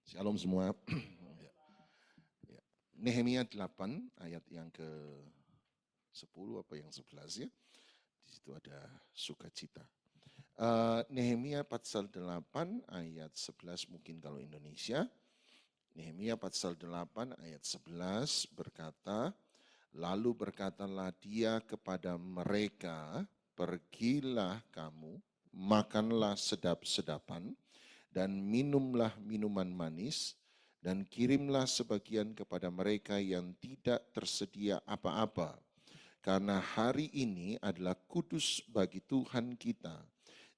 Shalom semua. Ya. Nehemia 8 ayat yang ke-10 apa yang 11 ya. Di situ ada sukacita. Nehemia pasal 8 ayat 11 mungkin kalau Indonesia. Nehemia pasal 8 ayat 11 berkata, lalu berkatalah dia kepada mereka, pergilah kamu, makanlah sedap-sedapan, dan minumlah minuman manis, dan kirimlah sebagian kepada mereka yang tidak tersedia apa-apa. Karena hari ini adalah kudus bagi Tuhan kita.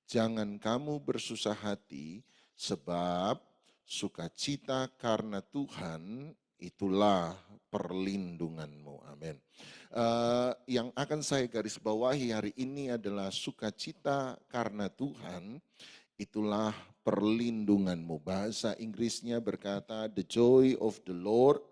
Jangan kamu bersusah hati, sebab sukacita karena Tuhan itulah perlindunganmu. Amin. Yang akan saya garis bawahi hari ini adalah sukacita karena Tuhan itulah perlindunganmu. Bahasa Inggrisnya berkata, the joy of the Lord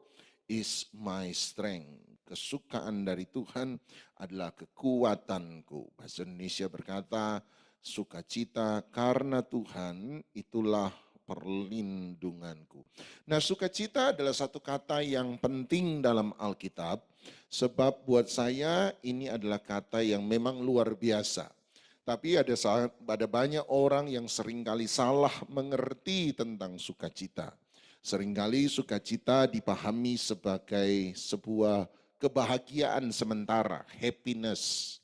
is my strength. Kesukaan dari Tuhan adalah kekuatanku. Bahasa Indonesia berkata, sukacita karena Tuhan itulah perlindunganku. Nah, sukacita adalah satu kata yang penting dalam Alkitab, sebab buat saya ini adalah kata yang memang luar biasa. Tapi ada banyak orang yang seringkali salah mengerti tentang sukacita. Seringkali sukacita dipahami sebagai sebuah kebahagiaan sementara, happiness.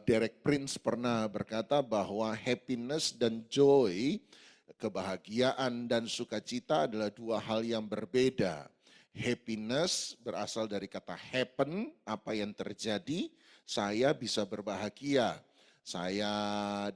Derek Prince pernah berkata bahwa happiness dan joy, kebahagiaan dan sukacita adalah dua hal yang berbeda. Happiness berasal dari kata happen, apa yang terjadi, saya bisa berbahagia. Saya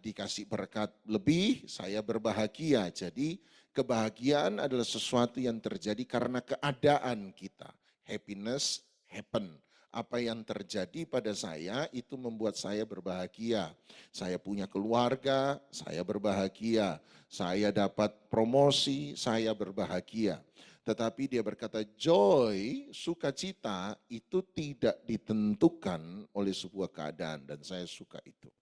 dikasih berkat lebih, saya berbahagia. Jadi kebahagiaan adalah sesuatu yang terjadi karena keadaan kita. Happiness happen. Apa yang terjadi pada saya itu membuat saya berbahagia. Saya punya keluarga, saya berbahagia. Saya dapat promosi, saya berbahagia. Tetapi dia berkata joy, sukacita itu tidak ditentukan oleh sebuah keadaan dan saya suka itu.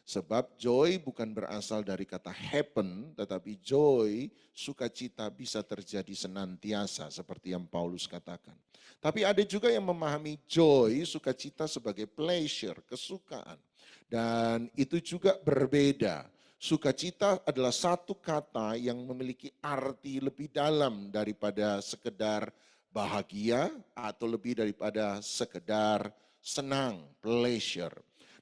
Sebab joy bukan berasal dari kata happen, tetapi joy, sukacita bisa terjadi senantiasa seperti yang Paulus katakan. Tapi ada juga yang memahami joy, sukacita sebagai pleasure, kesukaan. Dan itu juga berbeda. Sukacita adalah satu kata yang memiliki arti lebih dalam daripada sekedar bahagia atau lebih daripada sekedar senang, pleasure.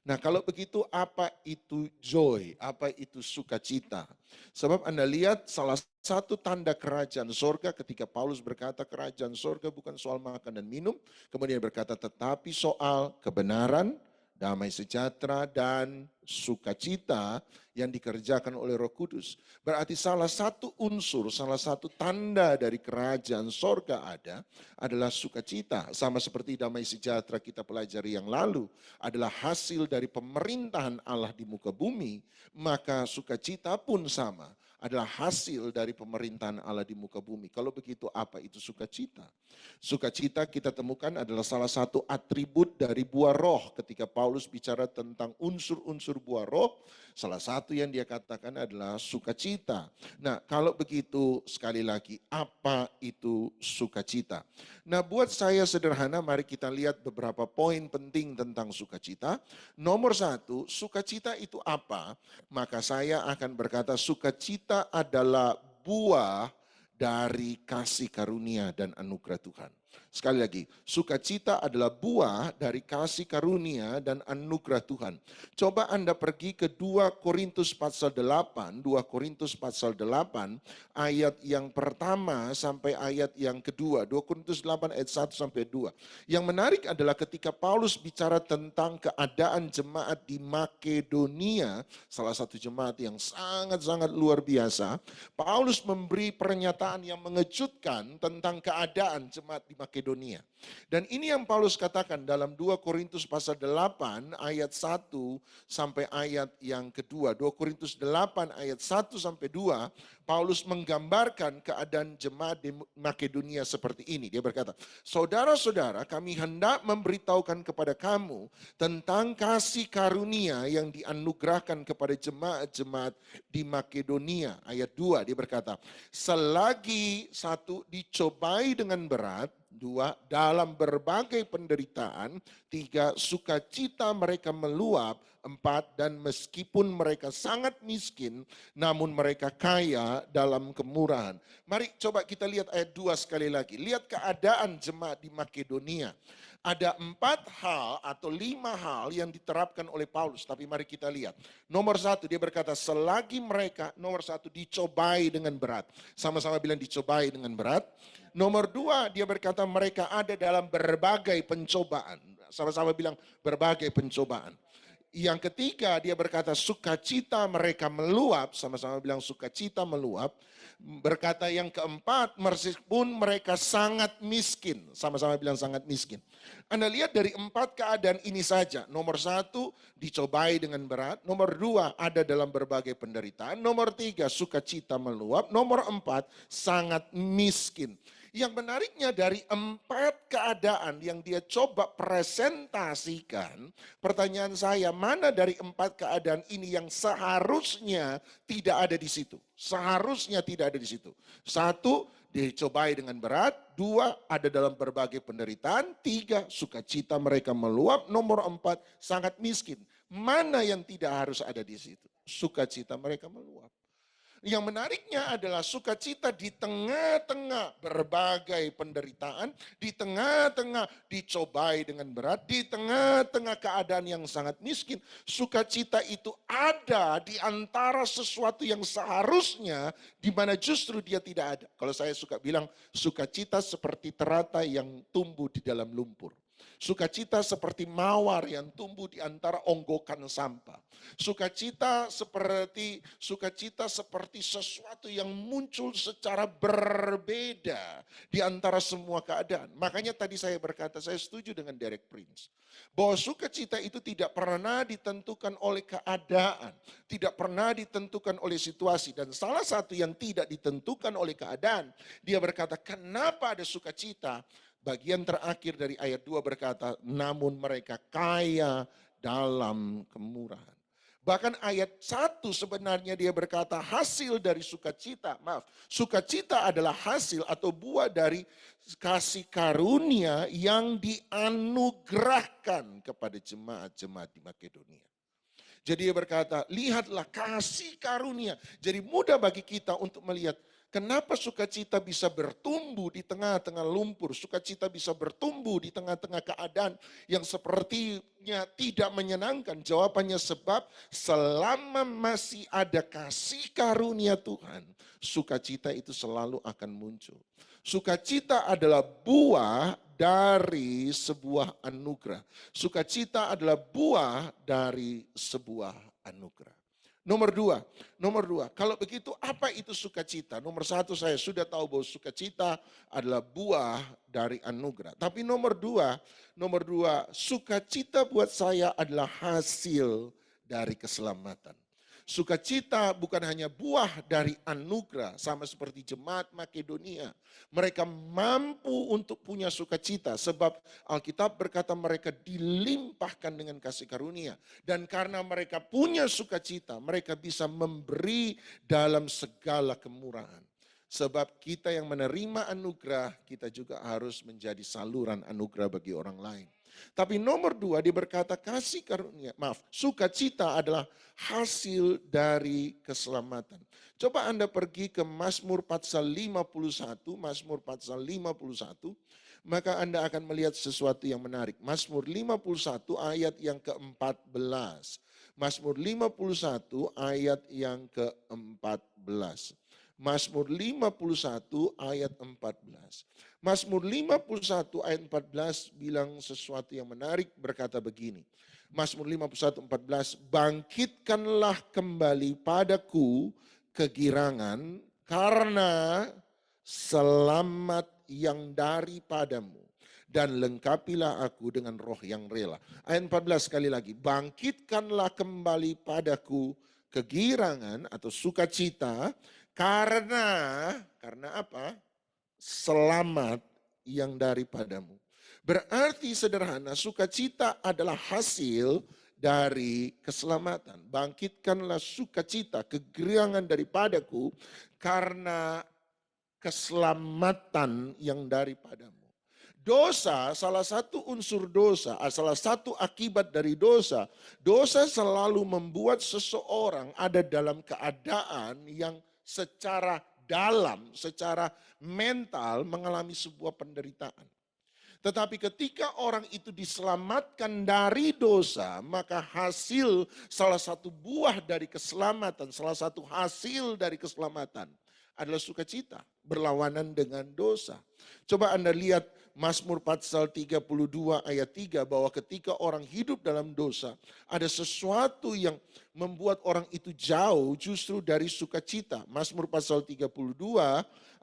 Nah, kalau begitu apa itu joy? Apa itu sukacita? Sebab Anda lihat salah satu tanda kerajaan sorga ketika Paulus berkata kerajaan sorga bukan soal makan dan minum. Kemudian berkata tetapi soal kebenaran, damai sejahtera dan sukacita yang dikerjakan oleh Roh Kudus. Berarti salah satu unsur, salah satu tanda dari kerajaan sorga adalah sukacita. Sama seperti damai sejahtera kita pelajari yang lalu adalah hasil dari pemerintahan Allah di muka bumi, maka sukacita pun sama. Adalah hasil dari pemerintahan Allah di muka bumi. Kalau begitu apa itu sukacita? Sukacita kita temukan adalah salah satu atribut dari buah roh. Ketika Paulus bicara tentang unsur-unsur buah roh, salah satu yang dia katakan adalah sukacita. Nah, kalau begitu sekali lagi, apa itu sukacita? Nah, buat saya sederhana, mari kita lihat beberapa poin penting tentang sukacita. Nomor satu, sukacita itu apa? Maka saya akan berkata sukacita adalah buah dari kasih karunia dan anugerah Tuhan. Sekali lagi, sukacita adalah buah dari kasih karunia dan anugerah Tuhan. Coba Anda pergi ke 2 Korintus pasal 8, 2 Korintus pasal 8, ayat yang pertama sampai ayat yang kedua. 2 Korintus 8 ayat 1 sampai 2. Yang menarik adalah ketika Paulus bicara tentang keadaan jemaat di Makedonia, salah satu jemaat yang sangat-sangat luar biasa, Paulus memberi pernyataan yang mengejutkan tentang keadaan jemaat di Makedonia. Dan ini yang Paulus katakan dalam 2 Korintus pasal 8 ayat 1 sampai ayat yang kedua. 2 Korintus 8 ayat 1 sampai 2, Paulus menggambarkan keadaan jemaat di Makedonia seperti ini. Dia berkata, saudara-saudara, kami hendak memberitahukan kepada kamu tentang kasih karunia yang dianugerahkan kepada jemaat-jemaat di Makedonia. Ayat 2 dia berkata, selagi satu dicobai dengan berat, dua dalam berbagai penderitaan, tiga sukacita mereka meluap, empat dan meskipun mereka sangat miskin, namun mereka kaya dalam kemurahan. Mari coba kita lihat ayat 2 sekali lagi. Lihat keadaan jemaat di Makedonia. Ada 4 hal atau 5 hal yang diterapkan oleh Paulus. Tapi mari kita lihat. Nomor 1 dia berkata selagi mereka nomor 1 dicobai dengan berat. Sama-sama bilang dicobai dengan berat. Nomor 2 dia berkata mereka ada dalam berbagai pencobaan. Sama-sama bilang berbagai pencobaan. Yang ketiga dia berkata sukacita mereka meluap. Sama-sama bilang sukacita meluap. Berkata yang keempat, meskipun mereka sangat miskin. Sama-sama bilang sangat miskin. Anda lihat dari 4 keadaan ini saja. Nomor 1, dicobai dengan berat. Nomor 2, ada dalam berbagai penderitaan. Nomor 3, sukacita meluap. Nomor 4, sangat miskin. Yang menariknya dari 4 keadaan yang dia coba presentasikan, pertanyaan saya, mana dari 4 keadaan ini yang seharusnya tidak ada di situ? Seharusnya tidak ada di situ. 1, dicobai dengan berat. 2, ada dalam berbagai penderitaan. 3, sukacita mereka meluap. Nomor 4, sangat miskin. Mana yang tidak harus ada di situ? Sukacita mereka meluap. Yang menariknya adalah sukacita di tengah-tengah berbagai penderitaan, di tengah-tengah dicobai dengan berat, di tengah-tengah keadaan yang sangat miskin. Sukacita itu ada di antara sesuatu yang seharusnya di mana justru dia tidak ada. Kalau saya suka bilang sukacita seperti teratai yang tumbuh di dalam lumpur. Sukacita seperti mawar yang tumbuh di antara onggokan sampah. Sukacita seperti sesuatu yang muncul secara berbeda di antara semua keadaan. Makanya tadi saya berkata, saya setuju dengan Derek Prince. Bahwa sukacita itu tidak pernah ditentukan oleh keadaan. Tidak pernah ditentukan oleh situasi. Dan salah satu yang tidak ditentukan oleh keadaan. Dia berkata, kenapa ada sukacita? Bagian terakhir dari ayat 2 berkata, namun mereka kaya dalam kemurahan. Bahkan ayat 1 sebenarnya dia berkata hasil dari sukacita. Maaf, sukacita adalah hasil atau buah dari kasih karunia yang dianugerahkan kepada jemaat-jemaat di Makedonia. Jadi dia berkata, lihatlah kasih karunia. Jadi mudah bagi kita untuk melihat kenapa sukacita bisa bertumbuh di tengah-tengah lumpur. Sukacita bisa bertumbuh di tengah-tengah keadaan yang sepertinya tidak menyenangkan. Jawabannya sebab selama masih ada kasih karunia Tuhan, sukacita itu selalu akan muncul. Sukacita adalah buah dari sebuah anugerah. Sukacita adalah buah dari sebuah anugerah. Nomor dua, kalau begitu apa itu sukacita? Nomor 1 saya sudah tahu bahwa sukacita adalah buah dari anugerah. Tapi nomor dua, sukacita buat saya adalah hasil dari keselamatan. Sukacita bukan hanya buah dari anugerah, sama seperti jemaat Makedonia. Mereka mampu untuk punya sukacita sebab Alkitab berkata mereka dilimpahkan dengan kasih karunia. Dan karena mereka punya sukacita, mereka bisa memberi dalam segala kemurahan. Sebab kita yang menerima anugerah, kita juga harus menjadi saluran anugerah bagi orang lain. Tapi nomor 2 dia berkata sukacita adalah hasil dari keselamatan. Coba Anda pergi ke Mazmur pasal 51, maka Anda akan melihat sesuatu yang menarik. Mazmur 51 ayat yang ke-14. Mazmur 51 ayat yang ke-14. Mazmur 51 ayat 14. Mazmur 51 ayat 14 bilang sesuatu yang menarik, berkata begini. Mazmur 51:14, bangkitkanlah kembali padaku kegirangan karena selamat yang daripadamu, dan lengkapilah aku dengan roh yang rela. Ayat 14 sekali lagi, bangkitkanlah kembali padaku kegirangan atau sukacita, karena apa? Selamat yang daripadamu. Berarti sederhana, sukacita adalah hasil dari keselamatan. Bangkitkanlah sukacita, kegirangan daripadaku karena keselamatan yang daripadamu. Dosa, salah satu unsur dosa, salah satu akibat dari dosa, dosa selalu membuat seseorang ada dalam keadaan yang secara dalam, secara mental mengalami sebuah penderitaan. Tetapi ketika orang itu diselamatkan dari dosa, maka hasil salah satu buah dari keselamatan, salah satu hasil dari keselamatan adalah sukacita, berlawanan dengan dosa. Coba Anda lihat Mazmur pasal 32 ayat 3 bahwa ketika orang hidup dalam dosa, ada sesuatu yang membuat orang itu jauh justru dari sukacita. Mazmur pasal 32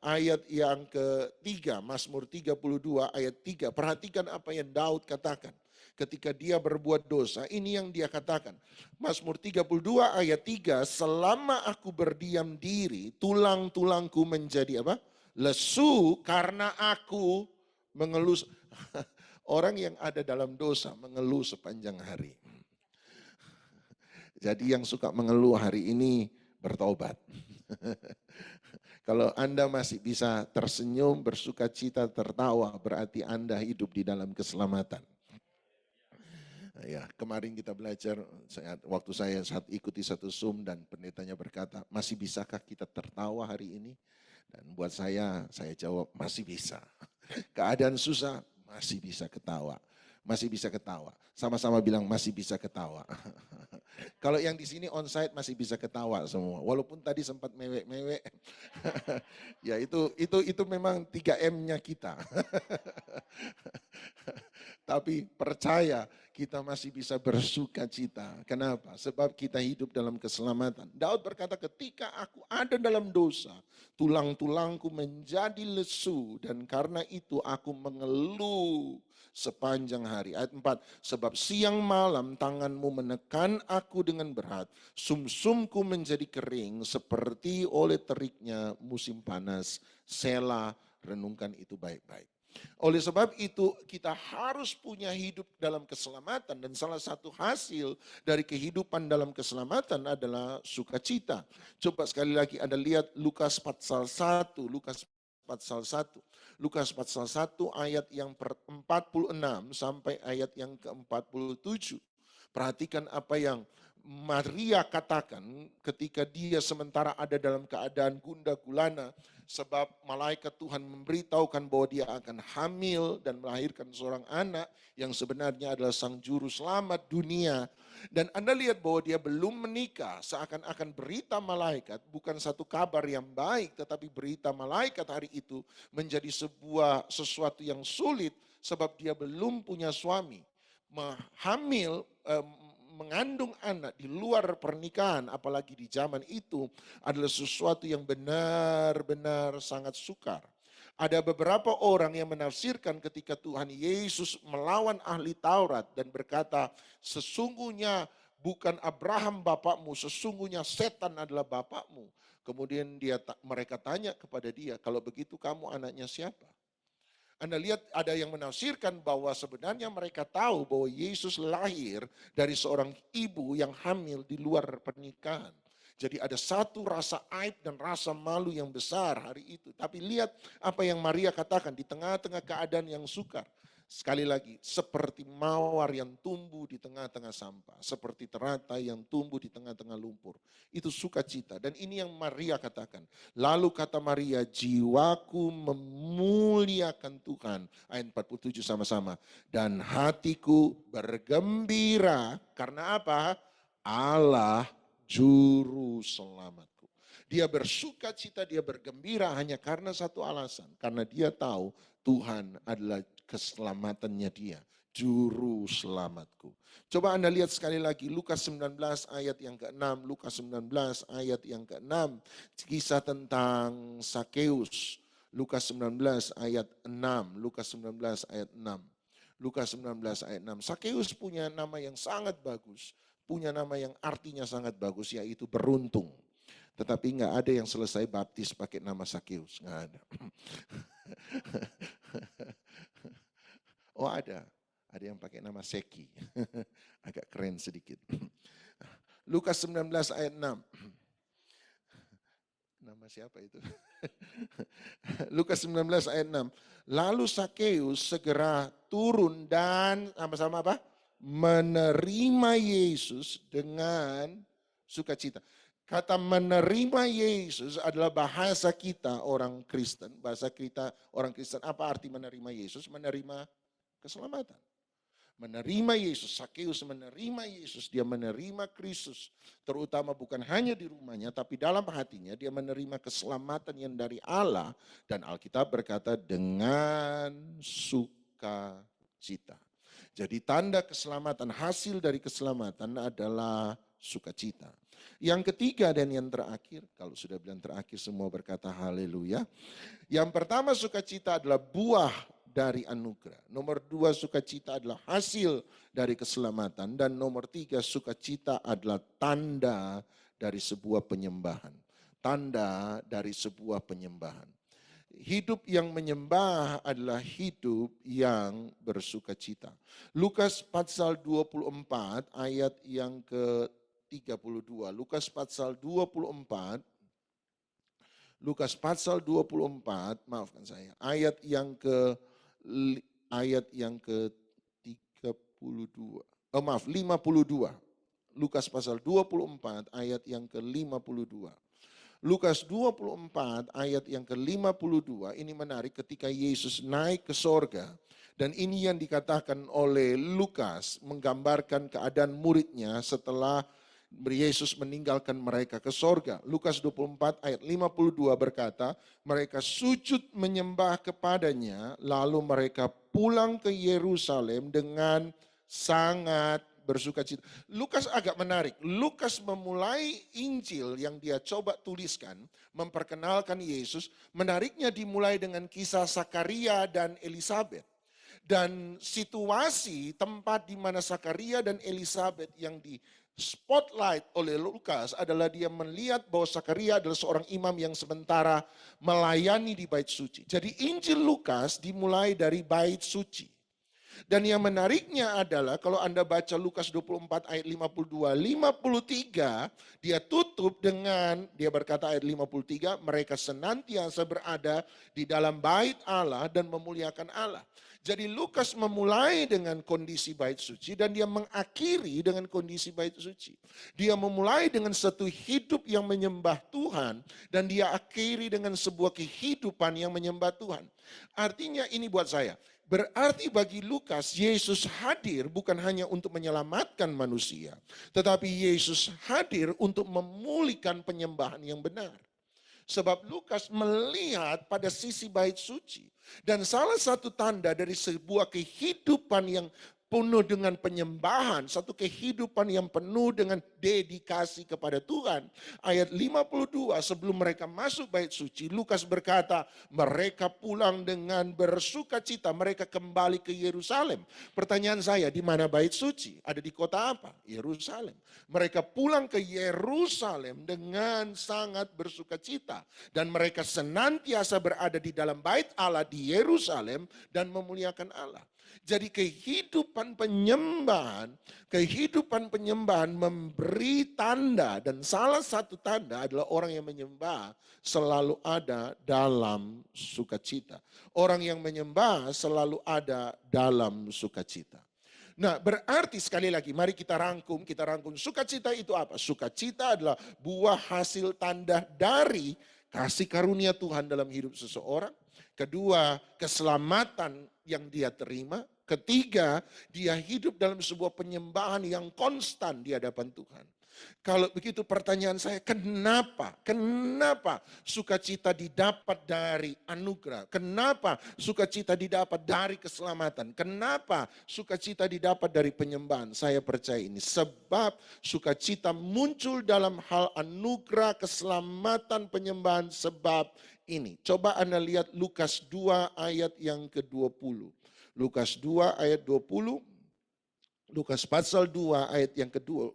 ayat yang ketiga, Mazmur 32 ayat 3. Perhatikan apa yang Daud katakan. Ketika dia berbuat dosa, ini yang dia katakan. Mazmur 32 ayat 3, selama aku berdiam diri, tulang-tulangku menjadi apa? Lesu karena aku mengeluh. Orang yang ada dalam dosa mengeluh sepanjang hari. Jadi yang suka mengeluh hari ini bertobat. Kalau Anda masih bisa tersenyum, bersukacita, tertawa, berarti Anda hidup di dalam keselamatan. Ya, kemarin kita belajar, waktu saya saat ikuti satu Zoom dan pendetanya berkata, masih bisakah kita tertawa hari ini? Dan buat saya jawab masih bisa. Keadaan susah, masih bisa ketawa. Masih bisa ketawa. Sama-sama bilang masih bisa ketawa. Kalau yang di sini onsite masih bisa ketawa semua. Walaupun tadi sempat mewek-mewek. Ya itu memang 3M-nya kita. Tapi percaya kita masih bisa bersuka cita. Kenapa? Sebab kita hidup dalam keselamatan. Daud berkata, ketika aku ada dalam dosa, tulang-tulangku menjadi lesu, dan karena itu aku mengeluh sepanjang hari. Ayat 4, sebab siang malam tanganmu menekan aku dengan berat, sumsumku menjadi kering seperti oleh teriknya musim panas. Selah, renungkan itu baik-baik. Oleh sebab itu kita harus punya hidup dalam keselamatan, dan salah satu hasil dari kehidupan dalam keselamatan adalah sukacita. Coba sekali lagi Anda lihat Lukas pasal 1, Lukas pasal 1. Lukas pasal 1 ayat yang 46 sampai ayat yang ke-47. Perhatikan apa yang Maria katakan ketika dia sementara ada dalam keadaan gundah gulana, sebab malaikat Tuhan memberitahukan bahwa dia akan hamil dan melahirkan seorang anak yang sebenarnya adalah sang juru selamat dunia. Dan Anda lihat bahwa dia belum menikah, seakan-akan berita malaikat bukan satu kabar yang baik, tetapi berita malaikat hari itu menjadi sesuatu yang sulit sebab dia belum punya suami. Mengandung anak di luar pernikahan, apalagi di zaman itu, adalah sesuatu yang benar-benar sangat sukar. Ada beberapa orang yang menafsirkan ketika Tuhan Yesus melawan ahli Taurat dan berkata, sesungguhnya bukan Abraham bapakmu, sesungguhnya setan adalah bapakmu. Kemudian mereka tanya kepada dia, kalau begitu kamu anaknya siapa? Anda lihat ada yang menafsirkan bahwa sebenarnya mereka tahu bahwa Yesus lahir dari seorang ibu yang hamil di luar pernikahan. Jadi ada satu rasa aib dan rasa malu yang besar hari itu. Tapi lihat apa yang Maria katakan di tengah-tengah keadaan yang sukar. Sekali lagi, seperti mawar yang tumbuh di tengah-tengah sampah. Seperti teratai yang tumbuh di tengah-tengah lumpur. Itu sukacita. Dan ini yang Maria katakan. Lalu kata Maria, jiwaku memuliakan Tuhan. Ayat 47 sama-sama. Dan hatiku bergembira. Karena apa? Allah juru selamatku. Dia bersuka cita, dia bergembira hanya karena satu alasan. Karena dia tahu Tuhan adalah keselamatannya dia, juru selamatku. Coba Anda lihat sekali lagi Lukas 19 ayat yang ke-6, Lukas 19 ayat yang ke-6, kisah tentang Sakeus. Lukas 19 ayat 6. Lukas 19 ayat 6. Lukas 19 ayat 6. Sakeus punya nama yang sangat bagus. Punya nama yang artinya sangat bagus, yaitu beruntung. Tetapi nggak ada yang selesai baptis pakai nama Sakeus. Nggak ada. Oh ada. Ada yang pakai nama Seki. Agak keren sedikit. Lukas 19 ayat 6. Nama siapa itu? Lukas 19 ayat 6. Lalu Sakeus segera turun dan sama-sama apa? Menerima Yesus dengan sukacita. Kata menerima Yesus adalah bahasa kita orang Kristen. Bahasa kita orang Kristen, apa arti menerima Yesus? Menerima keselamatan. Menerima Yesus, Sakeus menerima Yesus, dia menerima Kristus. Terutama bukan hanya di rumahnya, tapi dalam hatinya dia menerima keselamatan yang dari Allah. Dan Alkitab berkata dengan sukacita. Jadi tanda keselamatan, hasil dari keselamatan adalah sukacita. Yang ketiga dan yang terakhir, kalau sudah bilang terakhir semua berkata haleluya. Yang pertama sukacita adalah buah dari anugerah. Nomor 2 sukacita adalah hasil dari keselamatan. Dan nomor 3 sukacita adalah tanda dari sebuah penyembahan. Tanda dari sebuah penyembahan. Hidup yang menyembah adalah hidup yang bersukacita. Lukas pasal 24 ayat yang ke-32. Lukas pasal 24 Lukas pasal 24, maafkan saya, ayat yang ke-32. Oh maaf, 52. Lukas pasal 24 ayat yang ke-52. Lukas 24 ayat yang ke-52 ini menarik ketika Yesus naik ke sorga. Dan ini yang dikatakan oleh Lukas menggambarkan keadaan muridnya setelah Yesus meninggalkan mereka ke sorga. Lukas 24 ayat 52 berkata, mereka sujud menyembah kepadanya, lalu mereka pulang ke Yerusalem dengan sangat bersukacita. Lukas agak menarik. Lukas memulai Injil yang dia coba tuliskan, memperkenalkan Yesus. Menariknya dimulai dengan kisah Sakaria dan Elisabet. Dan situasi tempat di mana Sakaria dan Elisabet yang di spotlight oleh Lukas adalah dia melihat bahwa Sakaria adalah seorang imam yang sementara melayani di bait suci. Jadi Injil Lukas dimulai dari bait suci. Dan yang menariknya adalah kalau Anda baca Lukas 24 ayat 52, 53, dia tutup dengan, dia berkata ayat 53, mereka senantiasa berada di dalam bait Allah dan memuliakan Allah. Jadi Lukas memulai dengan kondisi bait suci dan dia mengakhiri dengan kondisi bait suci. Dia memulai dengan satu hidup yang menyembah Tuhan dan dia akhiri dengan sebuah kehidupan yang menyembah Tuhan. Artinya ini buat saya, berarti bagi Lukas, Yesus hadir bukan hanya untuk menyelamatkan manusia, tetapi Yesus hadir untuk memulihkan penyembahan yang benar. Sebab Lukas melihat pada sisi bait suci. Dan salah satu tanda dari sebuah kehidupan yang penuh dengan penyembahan, satu kehidupan yang penuh dengan dedikasi kepada Tuhan. Ayat 52 sebelum mereka masuk bait suci, Lukas berkata, mereka pulang dengan bersukacita, mereka kembali ke Yerusalem. Pertanyaan saya, di mana bait suci? Ada di kota apa? Yerusalem. Mereka pulang ke Yerusalem dengan sangat bersukacita. Dan mereka senantiasa berada di dalam bait Allah di Yerusalem dan memuliakan Allah. Jadi kehidupan penyembahan memberi tanda dan salah satu tanda adalah orang yang menyembah selalu ada dalam sukacita. Orang yang menyembah selalu ada dalam sukacita. Nah, berarti sekali lagi mari kita rangkum sukacita itu apa? Sukacita adalah buah hasil tanda dari kasih karunia Tuhan dalam hidup seseorang. Kedua, keselamatan yang dia terima. Ketiga, dia hidup dalam sebuah penyembahan yang konstan di hadapan Tuhan. Kalau begitu pertanyaan saya, kenapa? Kenapa sukacita didapat dari anugerah? Kenapa sukacita didapat dari keselamatan? Kenapa sukacita didapat dari penyembahan? Saya percaya ini. Sebab sukacita muncul dalam hal anugerah, keselamatan, penyembahan. Sebab ini. Coba Anda lihat Lukas 2 ayat yang ke-20. Lukas 2 ayat 20. Lukas pasal 2 ayat yang kedua.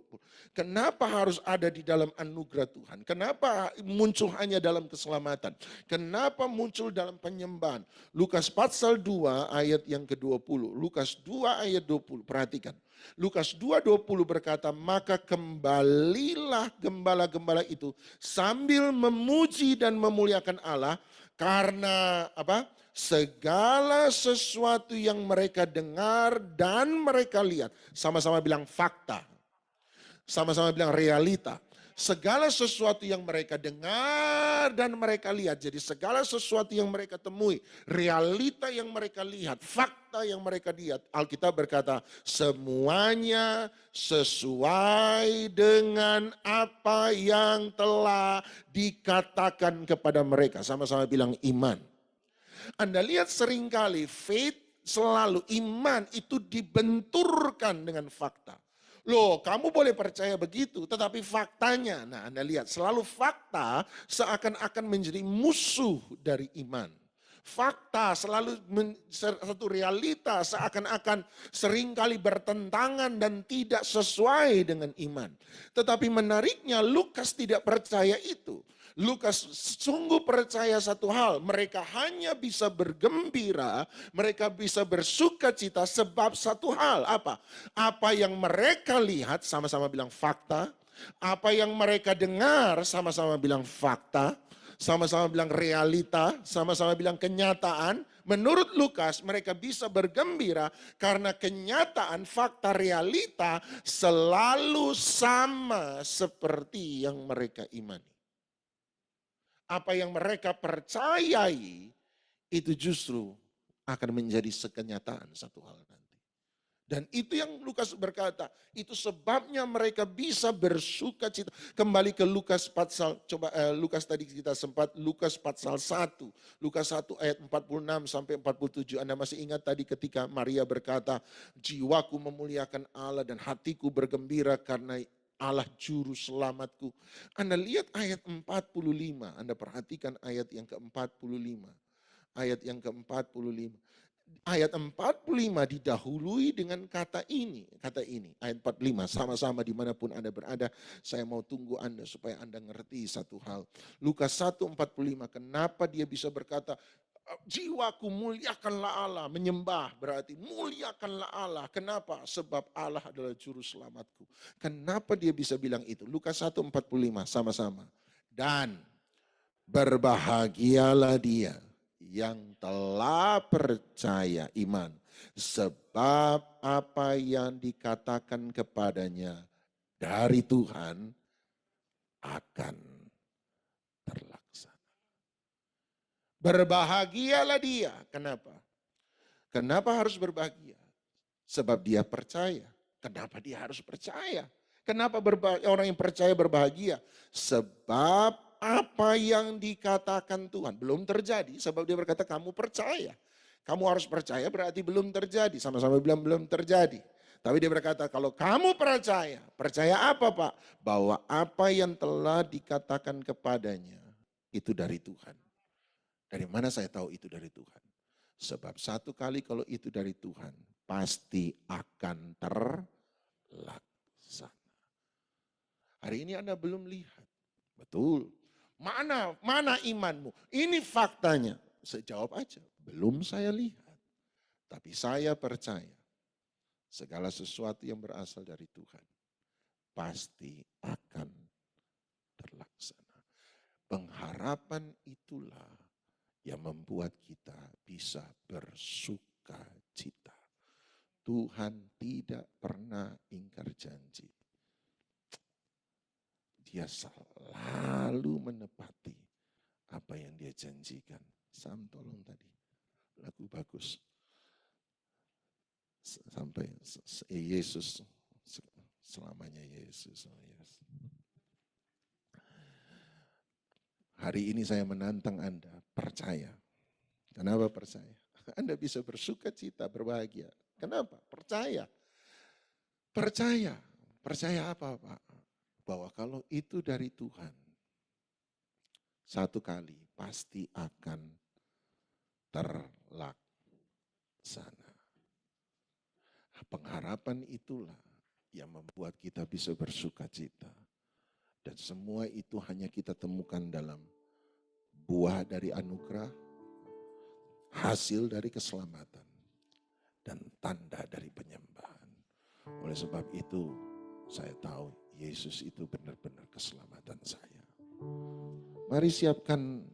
Kenapa harus ada di dalam anugerah Tuhan? Kenapa muncul hanya dalam keselamatan? Kenapa muncul dalam penyembahan? Lukas pasal 2 ayat yang ke-20. Lukas 2 ayat 20. Perhatikan. Lukas 2:20 berkata, maka kembalilah gembala-gembala itu sambil memuji dan memuliakan Allah karena apa? Segala sesuatu yang mereka dengar dan mereka lihat. Sama-sama bilang fakta. Sama-sama bilang realita. Segala sesuatu yang mereka dengar dan mereka lihat. Jadi segala sesuatu yang mereka temui. Realita yang mereka lihat. Fakta yang mereka lihat. Alkitab berkata semuanya sesuai dengan apa yang telah dikatakan kepada mereka. Sama-sama bilang iman. Anda lihat seringkali faith selalu iman itu dibenturkan dengan fakta. Loh, kamu boleh percaya begitu, tetapi faktanya, nah Anda lihat selalu fakta seakan-akan menjadi musuh dari iman. Fakta selalu satu realita seakan-akan seringkali bertentangan dan tidak sesuai dengan iman. Tetapi menariknya Lukas tidak percaya itu. Lukas sungguh percaya satu hal, mereka hanya bisa bergembira, mereka bisa bersuka cita sebab satu hal, apa? Apa yang mereka lihat, sama-sama bilang fakta, apa yang mereka dengar, sama-sama bilang fakta, sama-sama bilang realita, sama-sama bilang kenyataan. Menurut Lukas, mereka bisa bergembira karena kenyataan, fakta, realita selalu sama seperti yang mereka imani. Apa yang mereka percayai itu justru akan menjadi sekenyataan satu hal nanti. Dan itu yang Lukas berkata, itu sebabnya mereka bisa bersuka cita. Kembali ke Lukas pasal, coba Lukas tadi kita sempat, Lukas pasal 1. Lukas 1 ayat 46 sampai 47. Anda masih ingat tadi ketika Maria berkata, jiwaku memuliakan Allah dan hatiku bergembira karena Allah juru selamatku. Anda lihat ayat 45, Anda perhatikan ayat yang ke-45. Ayat yang ke-45. Ayat 45 didahului dengan kata ini. Ayat 45, sama-sama dimanapun Anda berada. Saya mau tunggu Anda supaya Anda ngerti satu hal. Lukas 1:45, kenapa dia bisa berkata, jiwaku muliakanlah Allah, menyembah berarti muliakanlah Allah. Kenapa? Sebab Allah adalah juru selamatku. Kenapa dia bisa bilang itu? Lukas 1:45 sama-sama. Dan berbahagialah dia yang telah percaya iman. Sebab apa yang dikatakan kepadanya dari Tuhan akan terlaksana. Berbahagialah dia. Kenapa? Kenapa harus berbahagia? Sebab dia percaya. Kenapa dia harus percaya? Kenapa orang yang percaya berbahagia? Sebab apa yang dikatakan Tuhan belum terjadi. Sebab dia berkata kamu percaya. Kamu harus percaya berarti belum terjadi. Sama-sama bilang belum terjadi. Tapi dia berkata kalau kamu percaya. Percaya apa Pak? Bahwa apa yang telah dikatakan kepadanya itu dari Tuhan. Dari mana saya tahu itu dari Tuhan? Sebab satu kali kalau itu dari Tuhan, pasti akan terlaksana. Hari ini Anda belum lihat. Betul. Mana imanmu? Ini faktanya. Saya jawab aja, belum saya lihat. Tapi saya percaya segala sesuatu yang berasal dari Tuhan pasti akan terlaksana. Pengharapan itulah yang membuat kita bisa bersuka cita. Tuhan tidak pernah ingkar janji. Dia selalu menepati apa yang dia janjikan. Sam tolong tadi, lagu bagus. Sampai Yesus selamanya Yesus. Oh yes. Hari ini saya menantang Anda, percaya. Kenapa percaya? Anda bisa bersuka cita, berbahagia. Kenapa? Percaya. Percaya. Percaya apa, Pak? Bahwa kalau itu dari Tuhan, satu kali pasti akan terlaksana. Pengharapan itulah yang membuat kita bisa bersuka cita. Dan semua itu hanya kita temukan dalam buah dari anugerah, hasil dari keselamatan, dan tanda dari penyembahan. Oleh sebab itu, saya tahu Yesus itu benar-benar keselamatan saya. Mari siapkan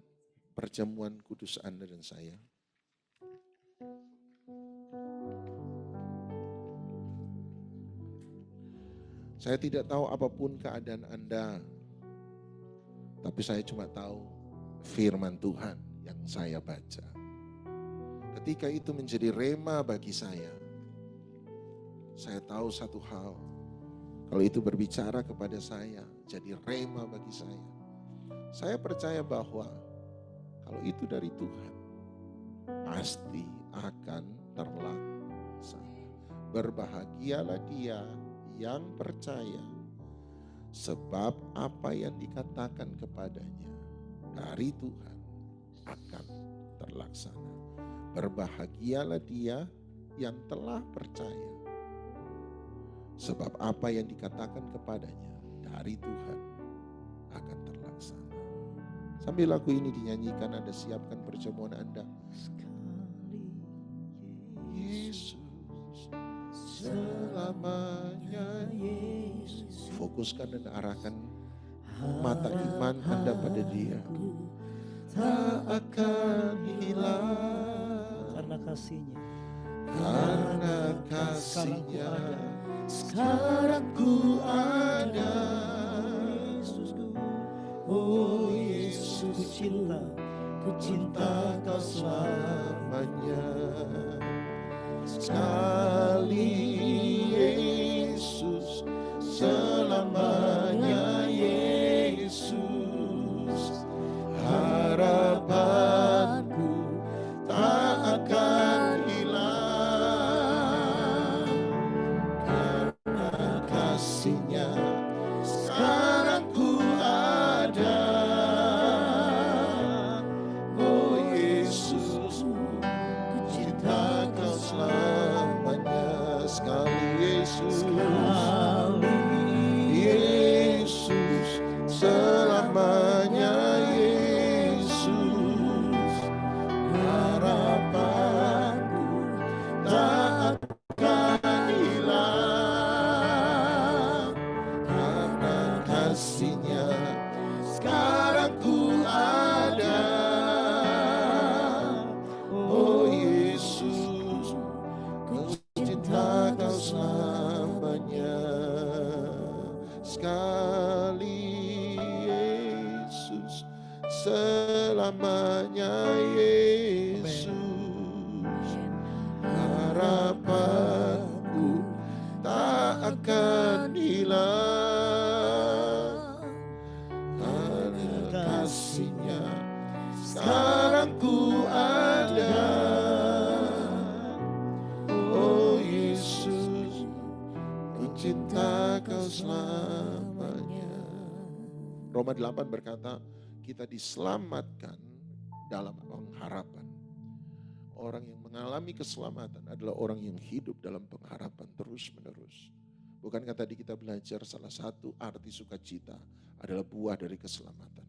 perjamuan kudus Anda dan saya. Saya tidak tahu apapun keadaan Anda, tapi saya cuma tahu firman Tuhan yang saya baca. Ketika itu menjadi rema bagi saya tahu satu hal. Kalau itu berbicara kepada saya, jadi rema bagi saya. Saya percaya bahwa kalau itu dari Tuhan, pasti akan terlaksana. Berbahagialah dia yang percaya, sebab apa yang dikatakan kepadanya dari Tuhan akan terlaksana. Berbahagialah dia yang telah percaya, sebab apa yang dikatakan kepadanya dari Tuhan akan terlaksana. Sambil lagu ini dinyanyikan, Anda siapkan perjamuan Anda. Yesus selamanya. Yesus. Fokuskan dan arahkan mata iman Anda pada Dia. Tak akan hilang karena kasih-Nya. Karena kasih-Nya sekarang ku ada. Oh Yesus, ku cinta kau selamanya. Sekali Yesus, selamanya Yesus. Harapanku tak akan hilang karena kasih-Nya sekarang ku ada. Oh Yesus, ku cinta kau selamanya. Sekali Yesus, selamanya Yesus. Harapanku tak akan hilang karena kasih-Nya sekarang ku ada. Oh Yesus, ku cinta kau selamanya. Sekali Yesus, selamanya Yesus. Harapanku tak akan hilang karena kasih-Nya sekarang ku ada. Oh Yesus, ku cinta kau selamanya. Roma 8 berkata, kita diselamatkan dalam pengharapan. Orang yang mengalami keselamatan adalah orang yang hidup dalam pengharapan terus-menerus. Bukankah tadi kita belajar salah satu arti sukacita adalah buah dari keselamatan.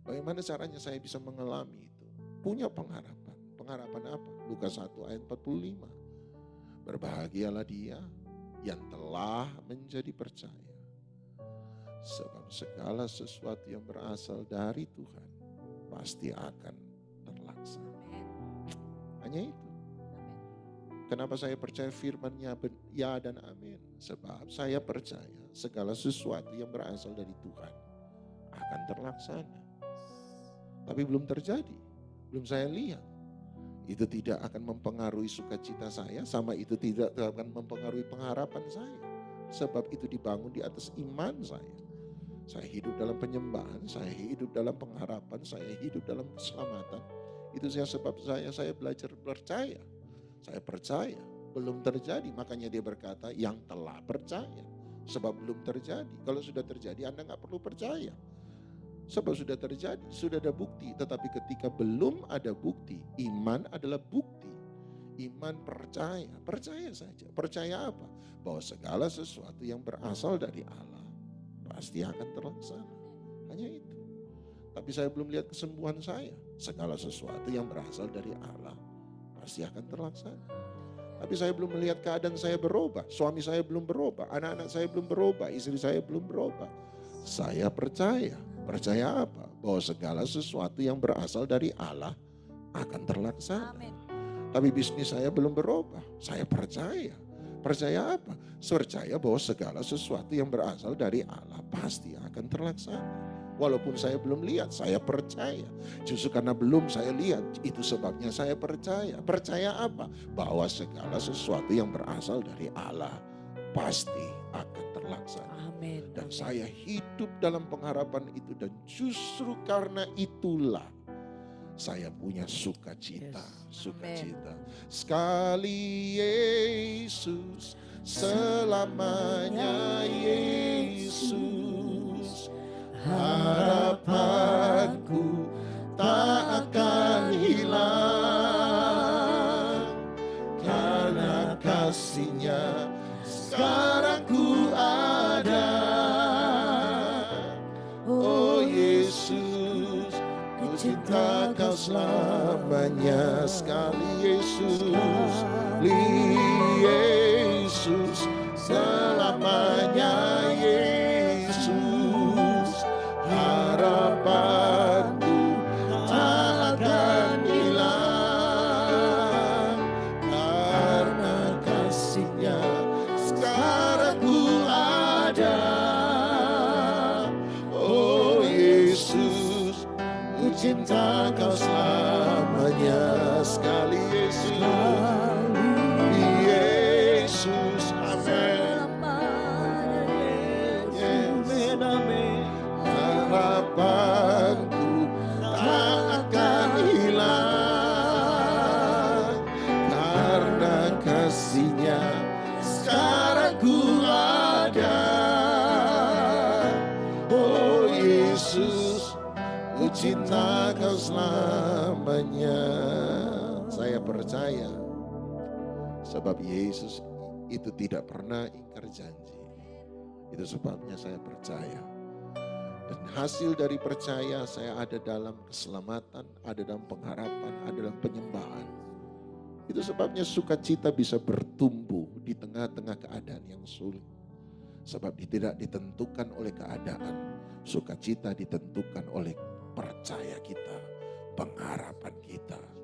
Bagaimana caranya saya bisa mengalami itu? Punya pengharapan. Pengharapan apa? Lukas 1 ayat 45. Berbahagialah dia yang telah menjadi percaya. Sebab segala sesuatu yang berasal dari Tuhan pasti akan terlaksana. Hanya itu. Kenapa saya percaya firman-Nya ya dan amin? Sebab saya percaya segala sesuatu yang berasal dari Tuhan akan terlaksana. Tapi belum terjadi, belum saya lihat. Itu tidak akan mempengaruhi sukacita saya, sama itu tidak akan mempengaruhi pengharapan saya. Sebab itu dibangun di atas iman saya. Saya hidup dalam penyembahan, saya hidup dalam pengharapan, saya hidup dalam keselamatan. Itu sebab saya belajar percaya. Saya percaya, belum terjadi. Makanya dia berkata, yang telah percaya. Sebab belum terjadi. Kalau sudah terjadi, Anda nggak perlu percaya. Sebab sudah terjadi, sudah ada bukti. Tetapi ketika belum ada bukti, iman adalah bukti. Iman percaya saja. Percaya apa? Bahwa segala sesuatu yang berasal dari Allah pasti akan terlaksana. Hanya itu. Tapi saya belum lihat kesembuhan saya. Segala sesuatu yang berasal dari Allah pasti akan terlaksana. Tapi saya belum melihat keadaan saya berubah. Suami saya belum berubah. Anak-anak saya belum berubah. Istri saya belum berubah. Saya percaya. Percaya apa? Bahwa segala sesuatu yang berasal dari Allah akan terlaksana. Amin. Tapi bisnis saya belum berubah. Saya percaya. Percaya apa? Percaya bahwa segala sesuatu yang berasal dari Allah pasti akan terlaksana. Walaupun saya belum lihat, saya percaya. Justru karena belum saya lihat, itu sebabnya saya percaya. Percaya apa? Bahwa segala sesuatu yang berasal dari Allah pasti akan terlaksana. Amin. Dan saya hidup dalam pengharapan itu. Dan justru karena itulah saya punya sukacita. Sukacita. Sekali Yesus, selamanya Yesus. Harapanku tak akan hilang. Karena kasih-Nya sekarang ku ada. Oh Yesus, ku cinta Kau selamanya. Sekali Yesus, Yesus, selamanya Yesus. Harapanku tak akan hilang. Karena kasih-Nya sekarang ku ada. Oh Yesus, ku cinta Kau selamanya. Sekali Yesus, Yesus, amin. Yesus, harapanku tak akan hilang. Karena kasih-Nya sekarang ku ada. Oh Yesus, ku cinta Kau selamanya. Saya percaya. Sebab Yesus itu tidak pernah ingkar janji. Itu sebabnya saya percaya. Dan hasil dari percaya saya ada dalam keselamatan, ada dalam pengharapan, ada dalam penyembahan. Itu sebabnya sukacita bisa bertumbuh di tengah-tengah keadaan yang sulit. Sebab tidak ditentukan oleh keadaan. Sukacita ditentukan oleh percaya kita, pengharapan kita.